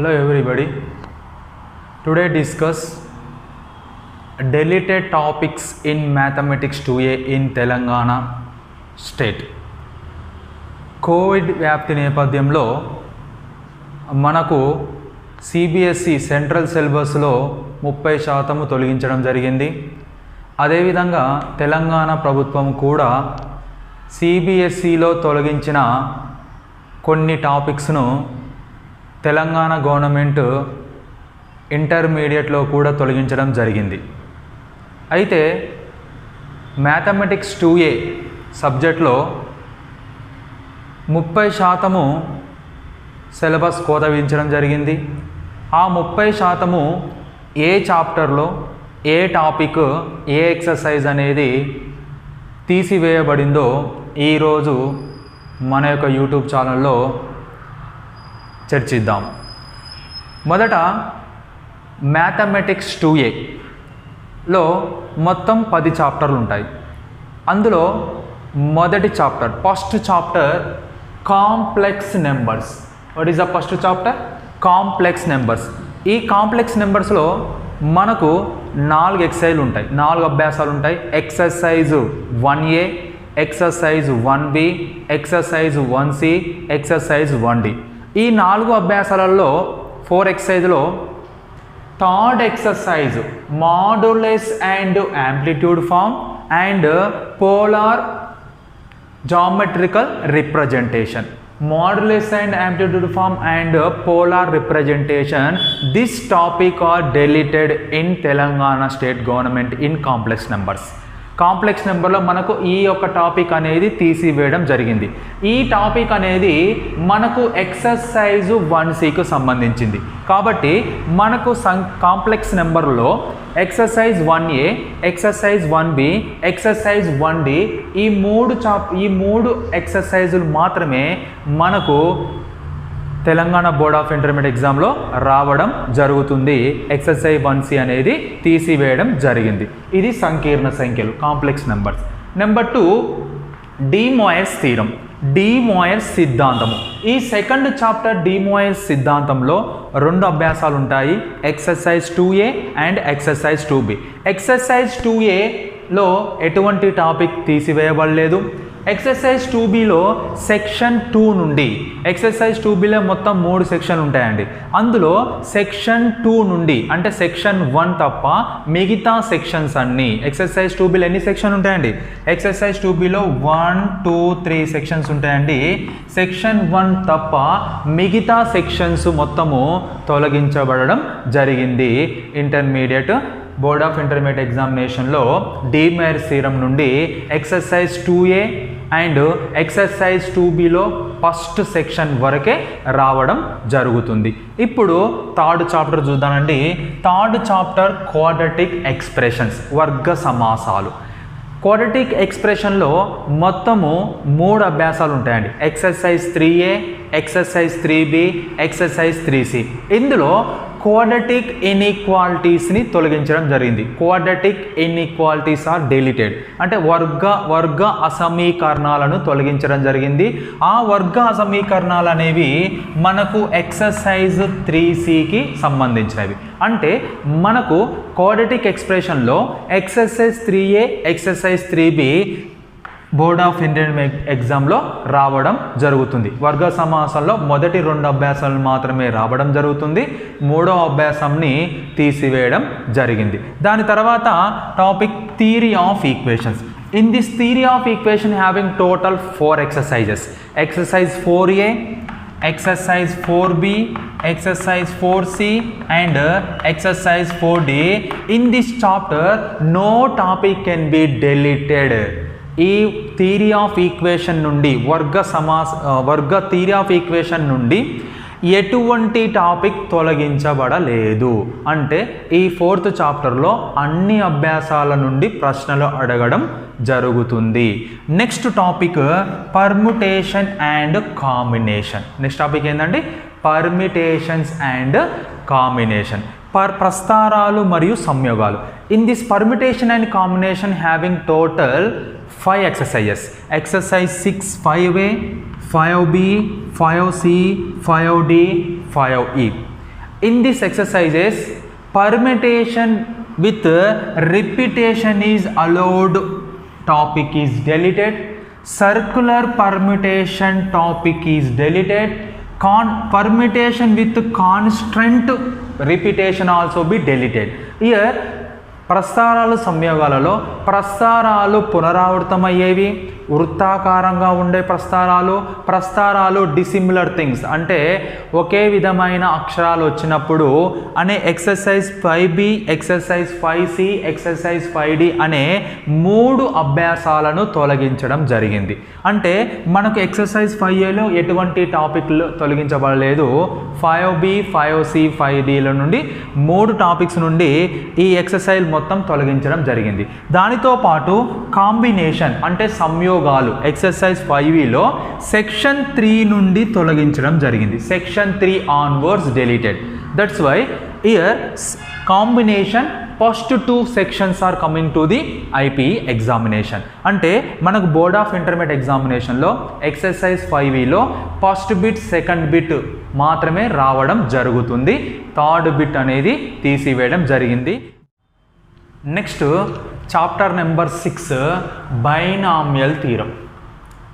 Hello everybody. Today discuss deleted topics in Mathematics 2A in Telangana state. Covid వ్యాప్తి నేపథ్యంలో మనకు CBSE central సిలబస్లో 30% తొలగించడం జరిగింది. అదేవిధంగా తెలంగాణ ప్రభుత్వం కూడా సిబిఎస్ఈలో తొలగించిన కొన్ని టాపిక్స్ను తెలంగాణ గవర్నమెంట్ ఇంటర్మీడియట్లో కూడా తొలగించడం జరిగింది. అయితే మ్యాథమెటిక్స్ 2A సబ్జెక్ట్లో 30% సిలబస్ కోత విధించడం జరిగింది. ఆ 30% ఏ చాప్టర్లో ఏ టాపిక్ ఏ ఎక్సర్సైజ్ అనేది తీసివేయబడిందో ఈరోజు మన యొక్క యూట్యూబ్ ఛానల్లో చర్చిద్దాం. మొదట మ్యాథమెటిక్స్ 2Aలో మొత్తం 10 చాప్టర్లు ఉంటాయి. అందులో మొదటి chapter first chapter complex numbers. What is the first chapter? Complex numbers. ఈ కాంప్లెక్స్ నెంబర్స్లో మనకు 4 ఎక్సర్సైజ్లు ఉంటాయి, 4 అభ్యాసాలు ఉంటాయి. Exercise 1A, exercise 1B, exercise 1C, exercise 1D. ఈ 4 అభ్యాసాలలో 4 ఎక్సర్సైజ్లో third exercise modulus and amplitude form and polar geometrical representation. Modulus and amplitude form and polar representation. This topic are deleted in Telangana state government in complex numbers. Complex నెంబర్లో మనకు ఈ యొక్క topic అనేది తీసివేయడం జరిగింది. ఈ టాపిక్ అనేది మనకు ఎక్సర్సైజ్ 1Cకు సంబంధించింది. కాబట్టి మనకు కాంప్లెక్స్ నెంబర్లో exercise 1A, exercise 1B, exercise 1D ఈ మూడు ఎక్సర్సైజులు మాత్రమే మనకు తెలంగాణ బోర్డ్ ఆఫ్ ఇంటర్మీడియట్ ఎగ్జామ్లో రావడం జరుగుతుంది. ఎక్సర్సైజ్ 1C అనేది తీసివేయడం జరిగింది. ఇది సంకీర్ణ సంఖ్యలు, complex numbers. Number 2 De Moivre's theorem, De Moivre's సిద్ధాంతము. ఈ సెకండ్ చాప్టర్ డి మోయర్స్ సిద్ధాంతంలో 2 అభ్యాసాలు ఉంటాయి, exercise 2A and exercise 2B. Exercise 2Aలో ఎటువంటి టాపిక్ తీసివేయబడలేదు. ఎక్సర్సైజ్ 2Bలో సెక్షన్ 2 నుండి, ఎక్సర్సైజ్ 2Bలో మొత్తం 3 సెక్షన్లు ఉంటాయండి. అందులో సెక్షన్ 2 నుండి అంటే సెక్షన్ 1 తప్ప మిగతా సెక్షన్స్ అన్నీ, ఎక్సర్సైజ్ 2Bలో ఎన్ని సెక్షన్ ఉంటాయండి? ఎక్సర్సైజ్ 2Bలో 1, 2, 3 సెక్షన్స్ ఉంటాయండి. సెక్షన్ 1 తప్ప మిగతా సెక్షన్స్ మొత్తము తొలగించబడడం జరిగింది. ఇంటర్మీడియట్ బోర్డ్ ఆఫ్ ఇంటర్మీడియట్ ఎగ్జామినేషన్లో డి మోయర్స్ థీరం నుండి ఎక్సర్సైజ్ 2A అండ్ ఎక్సర్సైజ్ 2Bలో ఫస్ట్ సెక్షన్ వరకే రావడం జరుగుతుంది. ఇప్పుడు థర్డ్ చాప్టర్ చూద్దామండి. థర్డ్ చాప్టర్ క్వాడ్రాటిక్ ఎక్స్ప్రెషన్స్, వర్గ సమాసాలు. క్వాడ్రాటిక్ ఎక్స్ప్రెషన్లో మొత్తము 3 అభ్యాసాలు ఉంటాయండి. Exercise 3A, exercise 3B, exercise 3C. ఇందులో క్వాడ్రాటిక్ ఇన్ఈక్వాలిటీస్ని తొలగించడం జరిగింది. క్వాడ్రాటిక్ ఇన్ఈక్వాలిటీస్ ఆర్ డెలిటెడ్ అంటే వర్గ అసమీకరణాలను తొలగించడం జరిగింది. ఆ వర్గ అసమీకరణాలు అనేవి మనకు ఎక్సర్సైజ్ 3Cకి సంబంధించినవి. అంటే మనకు క్వాడ్రాటిక్ ఎక్స్ప్రెషన్లో exercise 3A, exercise 3B board of intermediate ఎగ్జామ్లో రావడం జరుగుతుంది. వర్గ సమాసంలో మొదటి 2 అభ్యాసాలు మాత్రమే రావడం జరుగుతుంది, 3వ అభ్యాసంని తీసివేయడం జరిగింది. దాని తర్వాత topic theory of equations. In this theory of equation having total 4 exercises. Exercise 4A, exercise 4B, exercise 4C and exercise 4D. In this chapter no topic can be deleted. ఈ థియరీ ఆఫ్ ఈక్వేషన్ నుండి వర్గ theory of equation నుండి ఎటువంటి topic తొలగించబడలేదు. అంటే ఈ 4th చాప్టర్లో అన్ని అభ్యాసాల నుండి ప్రశ్నలు అడగడం జరుగుతుంది. Next topic permutation and combination. Next topic ఏంటంటే పర్మిటేషన్స్ అండ్ కాంబినేషన్. ప్రస్తారాలు మరియు సంయోగాలు. In this permutation and combination having total 5 exercises. Exercise 6 5A, 5B, 5C, 5D, 5E. In this exercises, permutation with repetition is allowed topic is deleted. Circular permutation topic is deleted. Permutation with constant repetition also be deleted. Here ప్రస్తారాలు సంయోగాలలో ప్రస్తారాలు పునరావృతమయ్యేవి, వృత్తాకారంగా ఉండే ప్రస్తారాలు dissimilar things అంటే ఒకే విధమైన అక్షరాలు వచ్చినప్పుడు అనే exercise 5B, exercise 5C, exercise 5D అనే 3 అభ్యాసాలను తొలగించడం జరిగింది. అంటే మనకు ఎక్సర్సైజ్ 5Aలో ఎటువంటి టాపిక్లు తొలగించబడలేదు. 5B, 5C, 5Dల నుండి 3 టాపిక్స్ నుండి ఈ ఎక్సర్సైజ్ మొత్తం తొలగించడం జరిగింది. దానితో పాటు కాంబినేషన్ అంటే సంయోగాలు ఎక్సర్సైజ్ 5Eలో సెక్షన్ 3 నుండి తొలగించడం జరిగింది. Section 3 onwards deleted. That's why here combination first 2 sections are coming to the IPE examination. అంటే మనకు బోర్డ్ ఆఫ్ ఇంటర్మీడియట్ ఎగ్జామినేషన్లో ఎక్సర్సైజ్ 5Eలో ఫస్ట్ బిట్, సెకండ్ బిట్ మాత్రమే రావడం జరుగుతుంది. థర్డ్ బిట్ అనేది తీసివేయడం జరిగింది. Next chapter number 6 binomial theorem.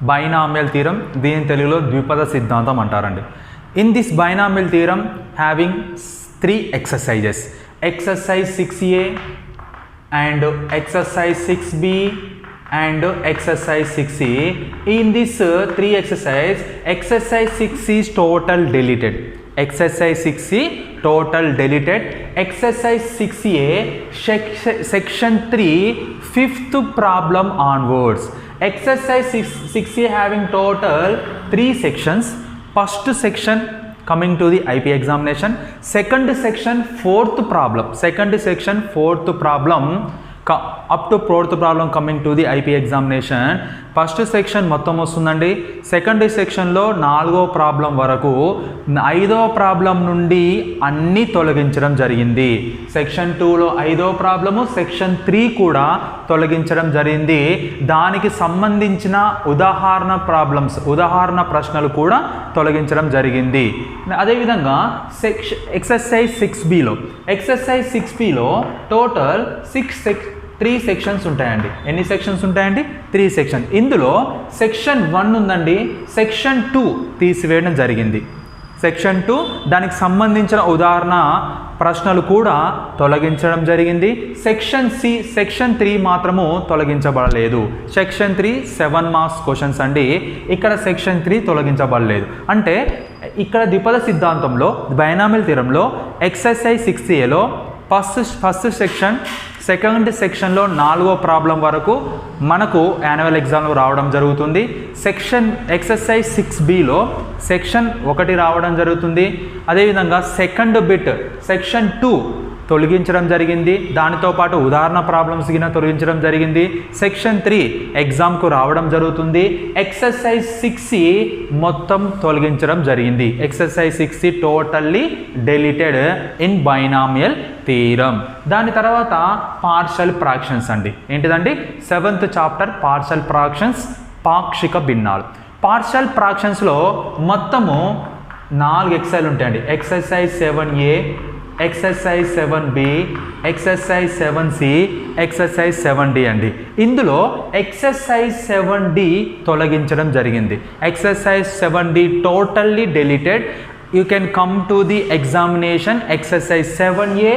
Binomial theorem దీని తెలుగులో ద్విపద సిద్ధాంతం అంటారండి. In this binomial theorem having 3 exercises, exercise 6A and exercise 6B and exercise 6C. In this 3 exercise, exercise 6 is total deleted. Exercise 6C total deleted. Exercise 6A section 3 5th problem onwards. Exercise 6A having total 3 sections. First section coming to the IP examination, second section 4th problem, second section 4th problem up to 4th problem coming to the IP examination. First section మొత్తం వస్తుందండి. Second సెక్షన్లో 4వ problem వరకు 5వ problem నుండి అన్నీ తొలగించడం జరిగింది. సెక్షన్ 2లో 5వ ప్రాబ్లము, సెక్షన్ 3 కూడా తొలగించడం జరిగింది. దానికి సంబంధించిన ఉదాహరణ ప్రశ్నలు కూడా తొలగించడం జరిగింది. అదేవిధంగా ఎక్సర్సైజ్ 6Bలో టోటల్ 3 సెక్షన్స్ ఉంటాయండి. ఎన్ని సెక్షన్స్ ఉంటాయండి? 3 సెక్షన్. ఇందులో సెక్షన్ 1 ఉందండి, సెక్షన్ 2 తీసివేయడం జరిగింది. సెక్షన్ 2 దానికి సంబంధించిన ఉదాహరణ ప్రశ్నలు కూడా తొలగించడం జరిగింది. సెక్షన్ 3 మాత్రము తొలగించబడలేదు. సెక్షన్ 3 7 మార్క్స్ క్వశ్చన్స్ అండి. ఇక్కడ సెక్షన్ 3 తొలగించబడలేదు. అంటే ఇక్కడ ద్విపద సిద్ధాంతంలో బైనామియల్ థియరంలో ఎక్సర్సైజ్ 6Aలో ఫస్ట్ సెక్షన్, సెకండ్ సెక్షన్లో 4వ ప్రాబ్లం వరకు మనకు యాన్యువల్ ఎగ్జామ్లో రావడం జరుగుతుంది. ఎక్సర్సైజ్ 6Bలో సెక్షన్ 1 రావడం జరుగుతుంది. అదేవిధంగా సెకండ్ బిట్ సెక్షన్ 2 తొలగించడం జరిగింది. దానితో పాటు ఉదాహరణ ప్రాబ్లమ్స్ కింద తొలగించడం జరిగింది. సెక్షన్ 3 ఎగ్జామ్కు రావడం జరుగుతుంది. ఎక్సర్సైజ్ 6C మొత్తం తొలగించడం జరిగింది. Exercise 6C totally deleted in binomial theorem. దాని తర్వాత పార్షల్ ఫ్రాక్షన్స్ అండి. ఏంటిదండి? 7th చాప్టర్ పార్షల్ ఫ్రాక్షన్స్, పాక్షిక భిన్నాలు. పార్షల్ ఫ్రాక్షన్స్లో మొత్తము 4 ఎక్సర్సైజ్ ఉంటాయండి. Exercise 7A, exercise 7B, exercise 7C, exercise 7D అండి. ఇందులో ఎక్సర్సైజ్ 7D తొలగించడం జరిగింది. Exercise 7D totally deleted. You can come to the examination exercise 7A,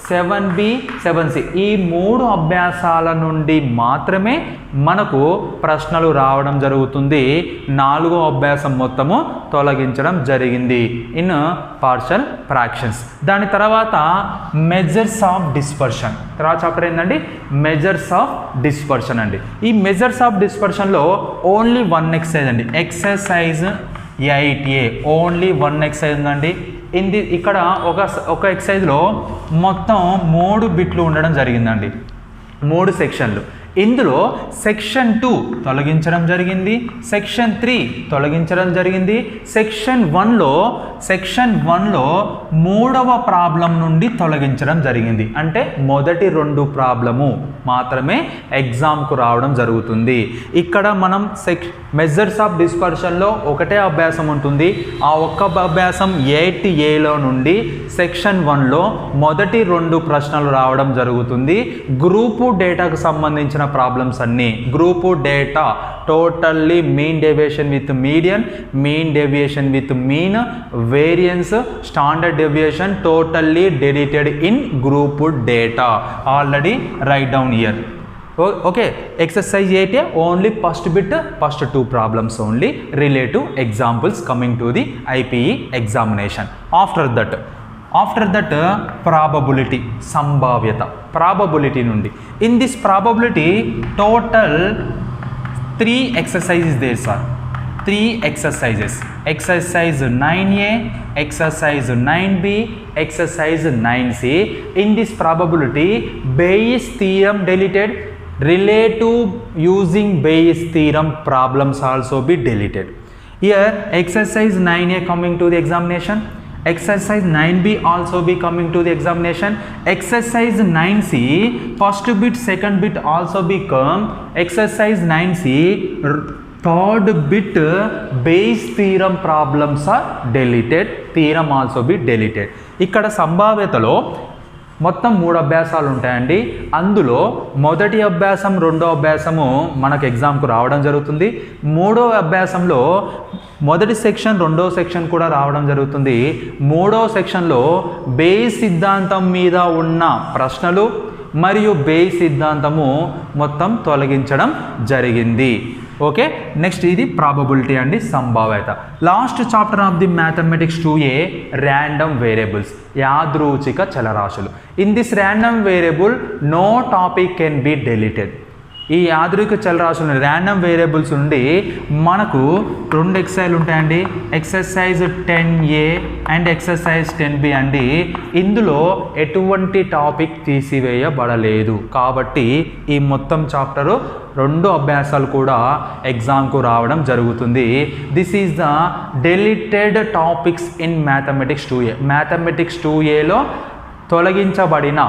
7B, 7C ఈ 3 అభ్యాసాల నుండి మాత్రమే మనకు ప్రశ్నలు రావడం జరుగుతుంది. 4వ అభ్యాసం మొత్తము తొలగించడం జరిగింది ఇన్ పార్షల్ ఫ్రాక్షన్స్. దాని తర్వాత మెజర్స్ ఆఫ్ డిస్పర్షన్. తర్వాత చాప్టర్ ఏంటండి? మెజర్స్ ఆఫ్ డిస్పర్షన్ అండి. ఈ మెజర్స్ ఆఫ్ డిస్పర్షన్లో ఓన్లీ 1 ఎక్సర్సైజ్ అండి. ఎక్సర్సైజ్ 8A ఓన్లీ 1 ఎక్సర్సైజ్ ఉందండి. ఇక్కడ ఒక ఎక్సర్సైజ్లో మొత్తం 3 బిట్లు ఉండడం జరిగిందండి. 3 సెక్షన్లు. ఇందులో సెక్షన్ 2 తొలగించడం జరిగింది, సెక్షన్ 3 తొలగించడం జరిగింది, సెక్షన్ 1లో మూడవ ప్రాబ్లం నుండి తొలగించడం జరిగింది. అంటే మొదటి 2 ప్రాబ్లము మాత్రమే ఎగ్జామ్కు రావడం జరుగుతుంది. ఇక్కడ మనం మెజర్స్ ఆఫ్ డిస్పర్షన్లో ఒకటే అభ్యాసం ఉంటుంది. ఆ ఒక్క అభ్యాసం 8Aలో నుండి సెక్షన్ 1లో మొదటి 2 ప్రశ్నలు రావడం జరుగుతుంది. గ్రూపు డేటాకు సంబంధించిన ప్రాబ్లమ్స్ అన్నీ group data totally mean deviation with median, mean deviation with mean, variance, standard deviation totally deleted in group data. Already right down here. Okay, exercise 8 only first bit, first 2 problems only relate to examples coming to the IPE examination. After that probability, సంభావ్యత, probability నుండి. In this probability total 3 exercises there sir. 3 exercises. Exercise 9A, exercise 9B, exercise 9C. In this probability Bayes theorem deleted, relative using Bayes theorem problems also be deleted. Here exercise 9A coming to the examination, exercise 9B also be coming to the examination, exercise 9C first bit second bit also be come, exercise 9C third bit Bayes theorem problems are deleted, theorem also be deleted. ఇక్కడ సంభావ్యతలో మొత్తం 3 అభ్యాసాలు ఉంటాయండి. అందులో మొదటి అభ్యాసం రెండో అభ్యాసము మనకు ఎగ్జామ్కు రావడం జరుగుతుంది. మూడో అభ్యాసంలో మొదటి సెక్షన్ రెండో సెక్షన్ కూడా రావడం జరుగుతుంది. మూడో సెక్షన్లో బేస్ సిద్ధాంతం మీద ఉన్న ప్రశ్నలు మరియు బేస్ సిద్ధాంతము మొత్తం తొలగించడం జరిగింది. ఓకే, నెక్స్ట్ ఇది ప్రాబబిలిటీ అండి, సంభావ్యత. Last chapter of the mathematics 2A random variables, యాదృచ్ఛిక చలరాశులు. In this random variable no topic can be deleted. ఈ యాదృచ్ఛిక చలరాశులు ర్యాండమ్ వేరియబుల్స్ నుండి మనకు 2 ఎక్సర్సైజ్ ఉంటాయండి. Exercise 10A and exercise 10B అండి. ఇందులో ఎటువంటి టాపిక్ తీసివేయబడలేదు కాబట్టి ఈ మొత్తం చాప్టరు 2 అభ్యాసాలు కూడా ఎగ్జామ్కు రావడం జరుగుతుంది. This is the deleted topics in mathematics 2A. Mathematics 2Aలో తొలగించబడిన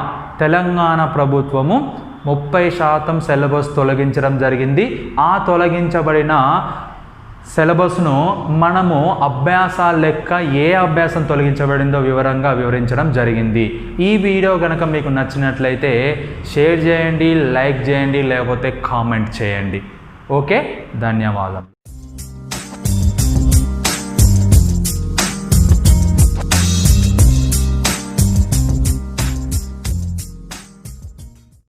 తెలంగాణ ప్రభుత్వము 30% సిలబస్ తొలగించడం జరిగింది. ఆ తొలగించబడిన సిలబస్ను మనము అభ్యాసాల లెక్క ఏ అభ్యాసం తొలగించబడిందో వివరంగా వివరించడం జరిగింది. ఈ వీడియో కనుక మీకు నచ్చినట్లయితే షేర్ చేయండి, లైక్ చేయండి, లేకపోతే కామెంట్ చేయండి. ఓకే, ధన్యవాదాలు.